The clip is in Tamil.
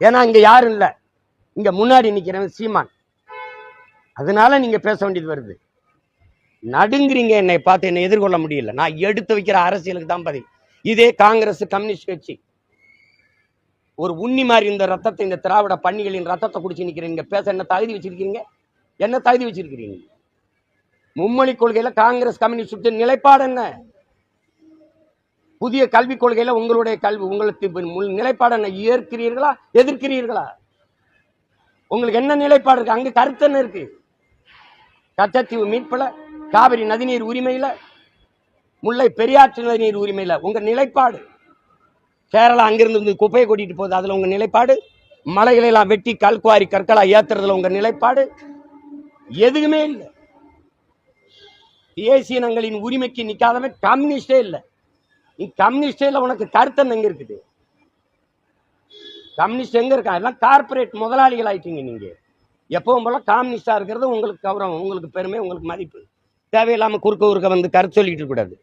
ஏன்னா இங்க யாரும் இல்ல, இங்க முன்னாடி நிக்கிறவன் சீமான். அதனால நீங்க பேச வேண்டியது வருது. நடுங்குறீங்க, என்னை பார்த்து என்னை எதிர்கொள்ள முடியல. நான் எடுத்து வைக்கிற அரசியலுக்கு தான் பதில். இதே காங்கிரஸ் கம்யூனிஸ்ட் கட்சி ஒரு உண்ணி மாதிரி இந்த ரத்தத்தை, இந்த திராவிட பன்னிகளின் ரத்தத்தை குடிச்சு நிக்கிறீங்க. பேச என்ன தகுதி வச்சிருக்கீங்க? என்ன தகுதி வச்சிருக்கிறீங்க? மும்மொழி கொள்கையில காங்கிரஸ் கம்யூனிஸ்ட் நிலைப்பாடு என்ன? புதிய கல்விக் கொள்கையில உங்களுடைய கல்வி, உங்களுக்கு நிலைப்பாடு என்ன? ஏற்கிறீர்களா எதிர்க்கிறீர்களா? உங்களுக்கு என்ன நிலைப்பாடு இருக்கு? அங்க கருத்து என்ன இருக்கு? கச்சத்தீவு மீட்புல, காவிரி நதிநீர் உரிமையில, முல்லை பெரியாற்று நதிநீர் உரிமையில உங்க நிலைப்பாடு. கேரளா அங்கிருந்து குப்பையை கொட்டிட்டு போகுது, அதுல உங்க நிலைப்பாடு. மலைகளை எல்லாம் வெட்டி கல்குவாரி கற்களா ஏத்துறதுல உங்க நிலைப்பாடு எதுவுமே இல்லை. தேசியனங்களின் உரிமைக்கு நிக்காதவன் கம்யூனிஸ்டே இல்லை. நீ கம்யூனிஸ்டே இல்லை, உனக்கு கருத்து எங்க இருக்குது? கம்யூனிஸ்ட் எங்க இருக்கா? எல்லாம் கார்பரேட் முதலாளிகள் ஆயிட்டீங்க நீங்க. எப்பவும் போல கம்யூனிஸ்டா இருக்கிறது உங்களுக்கு கௌரவம், உங்களுக்கு பெருமை, உங்களுக்கு மதிப்பு. தேவையில்லாம குறுக்க வந்து கருத்து சொல்லிட்டு இருக்க கூடாது.